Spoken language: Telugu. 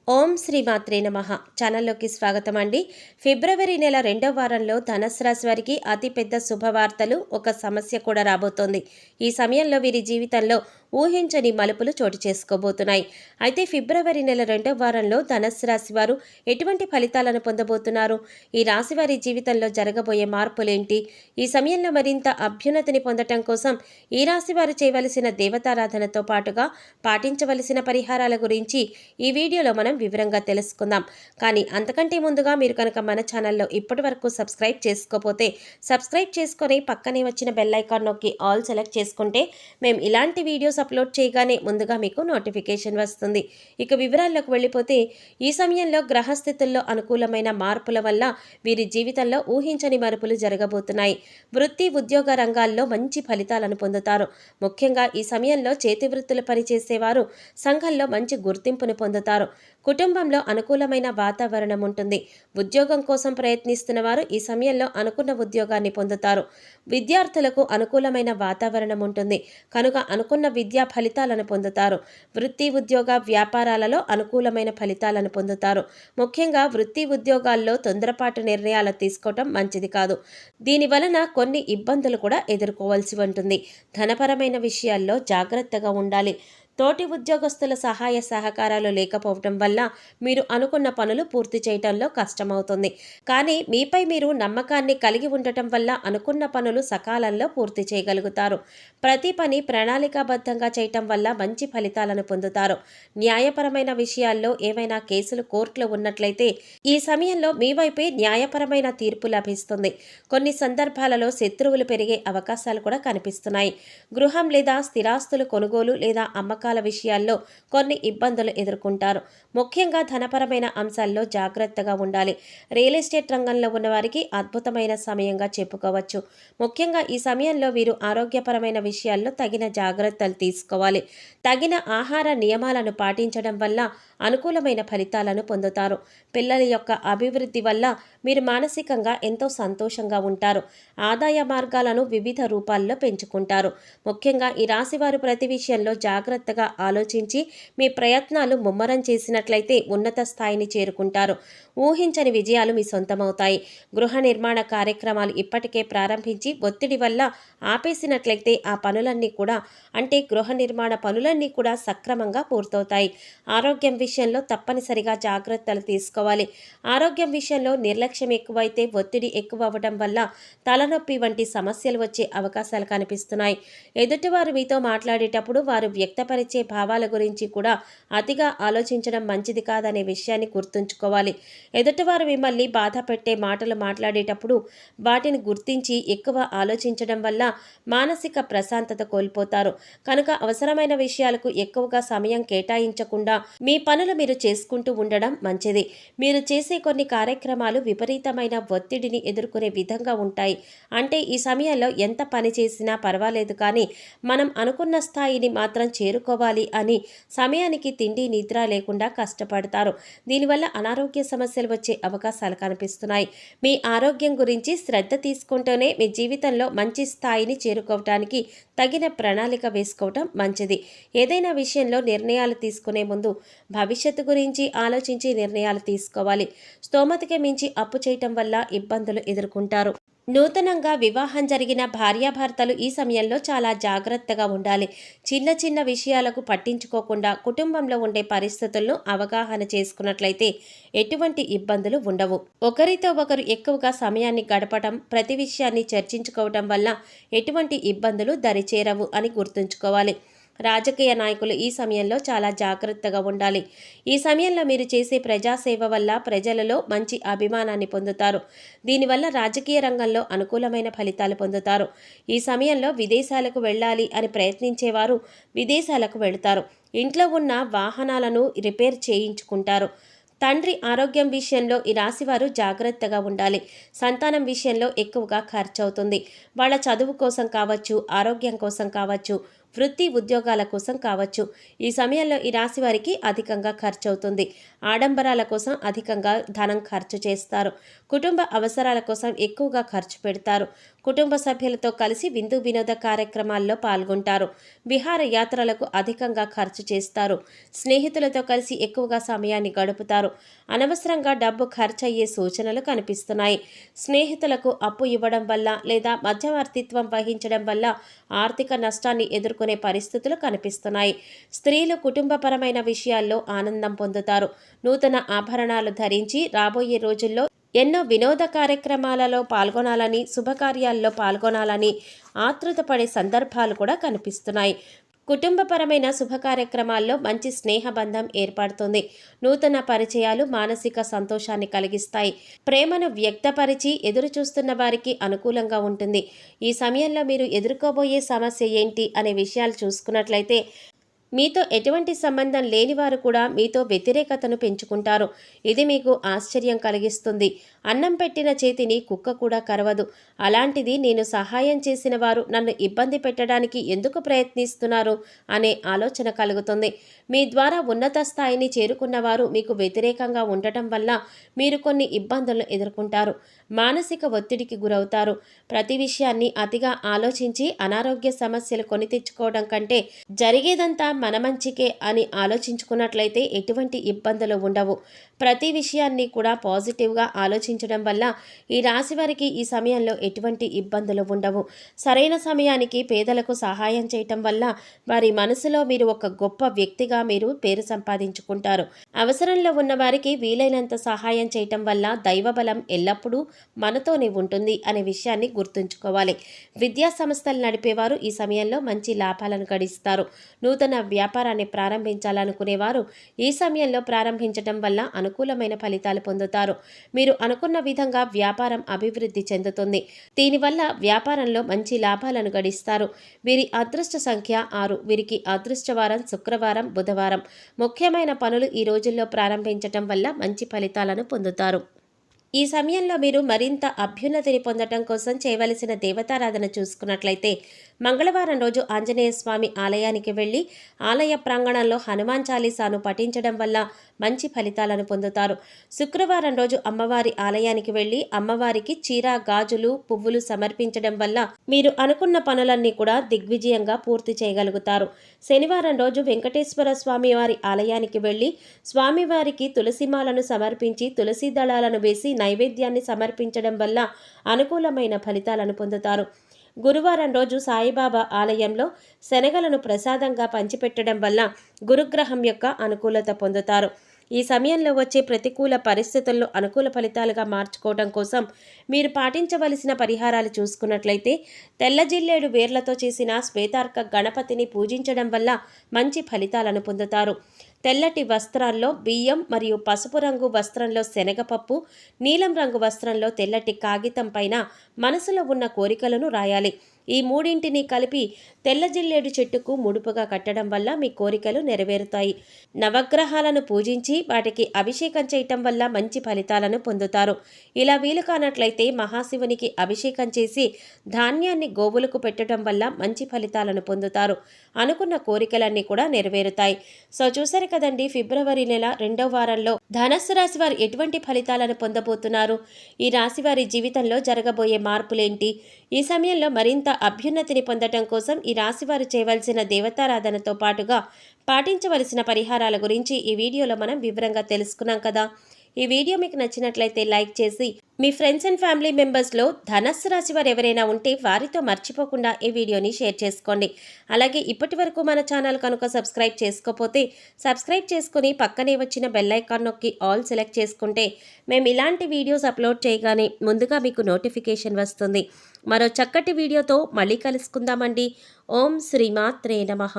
ఓం శ్రీ మాత్రే నమః ఛానల్లోకి స్వాగతం అండి. ఫిబ్రవరి నెల 2వ వారంలో ధనుసు రాశి వారికి అతిపెద్ద శుభవార్తలు, ఒక సమస్య కూడా రాబోతోంది. ఈ సమయంలో వీరి జీవితంలో ఊహించని మలుపులు చోటు చేసుకోబోతున్నాయి. అయితే ఫిబ్రవరి నెల 2వ వారంలో ధనుసు రాశి వారు ఎటువంటి ఫలితాలను పొందబోతున్నారు? ఈ రాశి వారి జీవితంలో జరగబోయే మార్పులేంటి? ఈ సమయంలో మరింత అభ్యున్నతిని పొందటం కోసం ఈ రాశి వారు చేయవలసిన దేవతారాధనతో పాటుగా పాటించవలసిన పరిహారాల గురించి ఈ వీడియోలో మనం వివరంగా తెలుసుకుందాం. కానీ అంతకంటే ముందుగా మీరు కనుక మన ఛానల్లో ఇప్పటి వరకు సబ్స్క్రైబ్ చేసుకోకపోతే సబ్స్క్రైబ్ చేసుకొని పక్కనే వచ్చిన బెల్ ఐకాన్ నొక్కి ఆల్ సెలెక్ట్ చేసుకుంటే మేము ఇలాంటి వీడియోస్ అప్లోడ్ చేయగానే ముందుగా మీకు నోటిఫికేషన్ వస్తుంది. ఇక వివరాల్లోకి వెళ్ళిపోతే, ఈ సమయంలో గ్రహస్థితుల్లో అనుకూలమైన మార్పుల వల్ల వీరి జీవితంలో ఊహించని మలుపులు జరగబోతున్నాయి. వృత్తి ఉద్యోగ రంగాల్లో మంచి ఫలితాలను పొందుతారు. ముఖ్యంగా ఈ సమయంలో చేతి వృత్తులు పనిచేసేవారు సంఘంలో మంచి గుర్తింపును పొందుతారు. కుటుంబంలో అనుకూలమైన వాతావరణం ఉంటుంది. ఉద్యోగం కోసం ప్రయత్నిస్తున్న వారు ఈ సమయంలో అనుకున్న ఉద్యోగాన్ని పొందుతారు. విద్యార్థులకు అనుకూలమైన వాతావరణం ఉంటుంది కనుక అనుకున్న విద్యా ఫలితాలను పొందుతారు. వృత్తి ఉద్యోగ వ్యాపారాలలో అనుకూలమైన ఫలితాలను పొందుతారు. ముఖ్యంగా వృత్తి ఉద్యోగాల్లో తొందరపాటు నిర్ణయాలు తీసుకోవటం మంచిది కాదు. దీని వలన కొన్ని ఇబ్బందులు కూడా ఎదుర్కోవాల్సి ఉంటుంది. ధనపరమైన విషయాల్లో జాగ్రత్తగా ఉండాలి. తోటి ఉద్యోగస్తుల సహాయ సహకారాలు లేకపోవటం వల్ల మీరు అనుకున్న పనులు పూర్తి చేయటంలో కష్టమవుతుంది. కానీ మీపై మీరు నమ్మకాన్ని కలిగి ఉండటం వల్ల అనుకున్న పనులు సకాలంలో పూర్తి చేయగలుగుతారు. ప్రతి పని ప్రణాళికాబద్ధంగా చేయటం వల్ల మంచి ఫలితాలను పొందుతారు. న్యాయపరమైన విషయాల్లో ఏవైనా కేసులు కోర్టులో ఉన్నట్లయితే ఈ సమయంలో మీ వైపే న్యాయపరమైన తీర్పు లభిస్తుంది. కొన్ని సందర్భాలలో శత్రువులు పెరిగే అవకాశాలు కూడా కనిపిస్తున్నాయి. గృహం లేదా స్థిరాస్తులు కొనుగోలు లేదా అమ్మకాల విషయాల్లో కొన్ని ఇబ్బందులు ఎదుర్కొంటారు. ముఖ్యంగా ధనపరమైన అంశాల్లో జాగ్రత్తగా ఉండాలి. రియల్ ఎస్టేట్ రంగంలో ఉన్నవారికి అద్భుతమైన సమయంగా చెప్పుకోవచ్చు. ముఖ్యంగా ఈ సమయంలో వీరు ఆరోగ్యపరమైన విషయాల్లో తగిన జాగ్రత్తలు తీసుకోవాలి. తగిన ఆహార నియమాలను పాటించడం వల్ల అనుకూలమైన ఫలితాలను పొందుతారు. పిల్లల యొక్క అభివృద్ధి వల్ల మీరు మానసికంగా ఎంతో సంతోషంగా ఉంటారు. ఆదాయ మార్గాలను వివిధ రూపాల్లో పెంచుకుంటారు. ముఖ్యంగా ఈ రాశివారు ప్రతి విషయంలో జాగ్రత్తగా ఆలోచించి మీ ప్రయత్నాలు ముమ్మరం చేసినట్లయితే ఉన్నత స్థాయిని చేరుకుంటారు. ఊహించని విజయాలు మీ సొంతమవుతాయి. గృహ నిర్మాణ కార్యక్రమాలు ఇప్పటికే ప్రారంభించి ఒత్తిడి వల్ల ఆపేసినట్లయితే ఆ పనులన్నీ కూడా గృహ నిర్మాణ పనులన్నీ కూడా సక్రమంగా పూర్తవుతాయి. ఆరోగ్యం విషయంలో తప్పనిసరిగా జాగ్రత్తలు తీసుకోవాలి. ఆరోగ్యం విషయంలో నిర్లక్ష్యం ఎక్కువైతే ఒత్తిడి ఎక్కువ అవ్వడం వల్ల తలనొప్పి వంటి సమస్యలు వచ్చే అవకాశాలు కనిపిస్తున్నాయి. ఎదుటివారు మీతో మాట్లాడేటప్పుడు వారు వ్యక్తపరిచే భావాల గురించి కూడా అతిగా ఆలోచించడం మంచిది కాదనే విషయాన్ని గుర్తుంచుకోవాలి. ఎదుటివారు మిమ్మల్ని బాధ పెట్టే మాటలు మాట్లాడేటప్పుడు వాటిని గుర్తించి ఎక్కువ ఆలోచించడం వల్ల మానసిక ప్రశాంతత కోల్పోతారు. కనుక అవసరమైన విషయాలకు ఎక్కువగా సమయం కేటాయించకుండా మీ పనులు మీరు చేసుకుంటూ ఉండడం మంచిది. మీరు చేసే కొన్ని కార్యక్రమాలు విపరీతమైన ఒత్తిడిని ఎదుర్కొనే విధంగా ఉంటాయి. ఈ సమయంలో ఎంత పని చేసినా పర్వాలేదు, కానీ మనం అనుకున్న స్థాయిని మాత్రం చేరుకోవాలి అని సమయానికి తిండి నిద్ర లేకుండా కష్టపడతారు. దీనివల్ల అనారోగ్య సమస్యలు వచ్చే అవకాశాలు కనిపిస్తున్నాయి. మీ ఆరోగ్యం గురించి శ్రద్ధ తీసుకుంటూనే మీ జీవితంలో మంచి స్థాయిని చేరుకోవటానికి తగిన ప్రణాళిక వేసుకోవటం మంచిది. ఏదైనా విషయంలో నిర్ణయాలు తీసుకునే ముందు భవిష్యత్తు గురించి ఆలోచించి నిర్ణయాలు తీసుకోవాలి. స్తోమతకి మించి అప్పు చేయటం వల్ల ఇబ్బందులు ఎదుర్కొంటారు. నూతనంగా వివాహం జరిగిన భార్యాభర్తలు ఈ సమయంలో చాలా జాగ్రత్తగా ఉండాలి. చిన్న చిన్న విషయాలకు పట్టించుకోకుండా కుటుంబంలో ఉండే పరిస్థితులను అవగాహన చేసుకున్నట్లయితే ఎటువంటి ఇబ్బందులు ఉండవు. ఒకరితో ఒకరు ఎక్కువగా సమయాన్ని గడపడం, ప్రతి విషయాన్ని చర్చించుకోవడం వల్ల ఎటువంటి ఇబ్బందులు దరిచేరవు అని గుర్తుంచుకోవాలి. రాజకీయ నాయకులు ఈ సమయంలో చాలా జాగ్రత్తగా ఉండాలి. ఈ సమయంలో మీరు చేసే ప్రజాసేవ వల్ల ప్రజలలో మంచి అభిమానాన్ని పొందుతారు. దీనివల్ల రాజకీయ రంగంలో అనుకూలమైన ఫలితాలు పొందుతారు. ఈ సమయంలో విదేశాలకు వెళ్ళాలి అని ప్రయత్నించేవారు విదేశాలకు వెళతారు. ఇంట్లో ఉన్న వాహనాలను రిపేర్ చేయించుకుంటారు. తండ్రి ఆరోగ్యం విషయంలో ఈ రాశివారు జాగ్రత్తగా ఉండాలి. సంతానం విషయంలో ఎక్కువగా ఖర్చు అవుతుంది. వాళ్ళ చదువు కోసం కావచ్చు, ఆరోగ్యం కోసం కావచ్చు, వృత్తి ఉద్యోగాల కోసం కావచ్చు. ఈ సమయంలో ఈ రాశి వారికి అధికంగా ఖర్చు అవుతుంది. ఆడంబరాల కోసం అధికంగా ధనం ఖర్చు చేస్తారు. కుటుంబ అవసరాల కోసం ఎక్కువగా ఖర్చు పెడతారు. కుటుంబ సభ్యులతో కలిసి విందు వినోద కార్యక్రమాల్లో పాల్గొంటారు. విహార యాత్రలకు అధికంగా ఖర్చు చేస్తారు. స్నేహితులతో కలిసి ఎక్కువగా సమయాన్ని గడుపుతారు. అనవసరంగా డబ్బు ఖర్చయ్యే సూచనలు కనిపిస్తున్నాయి. స్నేహితులకు అప్పు ఇవ్వడం వల్ల లేదా మధ్యవర్తిత్వం వహించడం వల్ల ఆర్థిక నష్టాన్ని ఎదుర్కొనే పరిస్థితులు కనిపిస్తున్నాయి. స్త్రీలు కుటుంబపరమైన విషయాల్లో ఆనందం పొందుతారు. నూతన ఆభరణాలు ధరించి రాబోయే రోజుల్లో ఎన్నో వినోద కార్యక్రమాలలో పాల్గొనాలని, శుభకార్యాల్లో పాల్గొనాలని ఆతృతపడే సందర్భాలు కూడా కనిపిస్తున్నాయి. కుటుంబపరమైన శుభ కార్యక్రమాల్లో మంచి స్నేహబంధం ఏర్పడుతుంది. నూతన పరిచయాలు మానసిక సంతోషాన్ని కలిగిస్తాయి. ప్రేమను వ్యక్తపరిచి ఎదురు చూస్తున్న వారికి అనుకూలంగా ఉంటుంది. ఈ సమయంలో మీరు ఎదుర్కోబోయే సమస్య ఏంటి అనే విషయాలు చూసుకున్నట్లయితే మీతో ఎటువంటి సంబంధం లేని వారు కూడా మీతో వ్యతిరేకతను పెంచుకుంటారు. ఇది మీకు ఆశ్చర్యం కలిగిస్తుంది. అన్నం పెట్టిన చేతిని కుక్క కూడా కరవదు. అలాంటిది నేను సహాయం చేసిన వారు నన్ను ఇబ్బంది పెట్టడానికి ఎందుకు ప్రయత్నిస్తున్నారు అనే ఆలోచన కలుగుతుంది. మీ ద్వారా ఉన్నత స్థాయిని చేరుకున్న వారు మీకు వ్యతిరేకంగా ఉండటం వల్ల మీరు కొన్ని ఇబ్బందులను ఎదుర్కొంటారు. మానసిక ఒత్తిడికి గురవుతారు. ప్రతి విషయాన్ని అతిగా ఆలోచించి అనారోగ్య సమస్యలు కొని తెచ్చుకోవడం కంటే జరిగేదంతా మన మంచికే అని ఆలోచించుకున్నట్లయితే ఎటువంటి ఇబ్బందులు ఉండవు. ప్రతి విషయాన్ని కూడా పాజిటివ్గా ఆలోచించడం వల్ల ఈ రాశి వారికి ఈ సమయంలో ఎటువంటి ఇబ్బందులు ఉండవు. సరైన సమయానికి పేదలకు సహాయం చేయటం వల్ల వారి మనసులో మీరు ఒక గొప్ప వ్యక్తిగా మీరు పేరు సంపాదించుకుంటారు. అవసరంలో ఉన్న వారికి వీలైనంత సహాయం చేయటం వల్ల దైవబలం ఎల్లప్పుడూ మనతోనే ఉంటుంది అనే విషయాన్ని గుర్తుంచుకోవాలి. విద్యా సంస్థలు నడిపేవారు ఈ సమయంలో మంచి లాభాలను గడిస్తారు. నూతన వ్యాపారాన్ని ప్రారంభించాలనుకునేవారు ఈ సమయంలో ప్రారంభించడం వల్ల అనుకూలమైన ఫలితాలు పొందుతారు. మీరు అనుకున్న విధంగా వ్యాపారం అభివృద్ధి చెందుతుంది. దీనివల్ల వ్యాపారంలో మంచి లాభాలను గడిస్తారు. వీరి అదృష్ట సంఖ్య 6. వీరికి అదృష్టవారం శుక్రవారం, బుధవారం. ముఖ్యమైన పనులు ఈ రోజుల్లో ప్రారంభించటం వల్ల మంచి ఫలితాలను పొందుతారు. ఈ సమయంలో మీరు మరింత అభ్యున్నతిని పొందటం కోసం చేయవలసిన దేవతారాధన చూసుకున్నట్లయితే మంగళవారం రోజు ఆంజనేయ స్వామి ఆలయానికి వెళ్ళి ఆలయ ప్రాంగణంలో హనుమాన్ చాలీసాను పఠించడం వల్ల మంచి ఫలితాలను పొందుతారు. శుక్రవారం రోజు అమ్మవారి ఆలయానికి వెళ్ళి అమ్మవారికి చీర, గాజులు, పువ్వులు సమర్పించడం వల్ల మీరు అనుకున్న పనులన్నీ కూడా దిగ్విజయంగా పూర్తి చేయగలుగుతారు. శనివారం రోజు వెంకటేశ్వర స్వామి వారి ఆలయానికి వెళ్ళి స్వామివారికి తులసిమాలను సమర్పించి తులసి దళాలను వేసి నైవేద్యాన్ని సమర్పించడం వల్ల అనుకూలమైన ఫలితాలను పొందుతారు. గురువారం రోజు సాయిబాబా ఆలయంలో శనగలను ప్రసాదంగా పంచిపెట్టడం వల్ల గురుగ్రహం యొక్క అనుకూలత పొందుతారు. ఈ సమయంలో వచ్చే ప్రతికూల పరిస్థితులను అనుకూల ఫలితాలుగా మార్చుకోవడం కోసం మీరు పాటించవలసిన పరిహారాలు చూసుకున్నట్లయితే తెల్ల జిల్లేడు వేర్లతో చేసిన శ్వేతార్క గణపతిని పూజించడం వల్ల మంచి ఫలితాలను పొందుతారు. తెల్లటి వస్త్రాల్లో బియ్యం మరియు పసుపు రంగు వస్త్రంలో శనగపప్పు, నీలం రంగు వస్త్రంలో తెల్లటి కాగితం పైన మనసులో ఉన్న కోరికలను రాయాలి. ఈ మూడింటిని కలిపి తెల్ల జిల్లేడు చెట్టుకు ముడుపుగా కట్టడం వల్ల మీ కోరికలు నెరవేరుతాయి. నవగ్రహాలను పూజించి వాటికి అభిషేకం చేయటం వల్ల మంచి ఫలితాలను పొందుతారు. ఇలా వీలు కానట్లయితే మహాశివునికి అభిషేకం చేసి ధాన్యాన్ని గోవులకు పెట్టడం వల్ల మంచి ఫలితాలను పొందుతారు. అనుకున్న కోరికలన్నీ కూడా నెరవేరుతాయి. సో చూసారు కదండి, ఫిబ్రవరి నెల 2వ వారంలో ధనస్సు రాశి వారు ఎటువంటి ఫలితాలను పొందబోతున్నారు, ఈ రాశి వారి జీవితంలో జరగబోయే మార్పులేంటి, ఈ సమయంలో మరింత అభ్యున్నతిని పొందటం కోసం ఈ రాశివారు చేయవలసిన దేవతారాధనతో పాటుగా పాటించవలసిన పరిహారాల గురించి ఈ వీడియోలో మనం వివరంగా తెలుసుకున్నాం కదా. ఈ వీడియో మీకు నచ్చినట్లయితే లైక్ చేసి మీ ఫ్రెండ్స్ అండ్ ఫ్యామిలీ మెంబర్స్లో ధనస్సు రాశి వారు ఎవరైనా ఉంటే వారితో మర్చిపోకుండా ఈ వీడియోని షేర్ చేసుకోండి. అలాగే ఇప్పటి వరకు మన ఛానల్ కనుక సబ్స్క్రైబ్ చేసుకోకపోతే సబ్స్క్రైబ్ చేసుకుని పక్కనే వచ్చిన బెల్ ఐకాన్ నొక్కి ఆల్ సెలెక్ట్ చేసుకుంటే మేము ఇలాంటి వీడియోస్ అప్లోడ్ చేయగానే ముందుగా మీకు నోటిఫికేషన్ వస్తుంది. మరో చక్కటి వీడియోతో మళ్ళీ కలుసుకుందామండి. ఓం శ్రీమాత్రే నమః.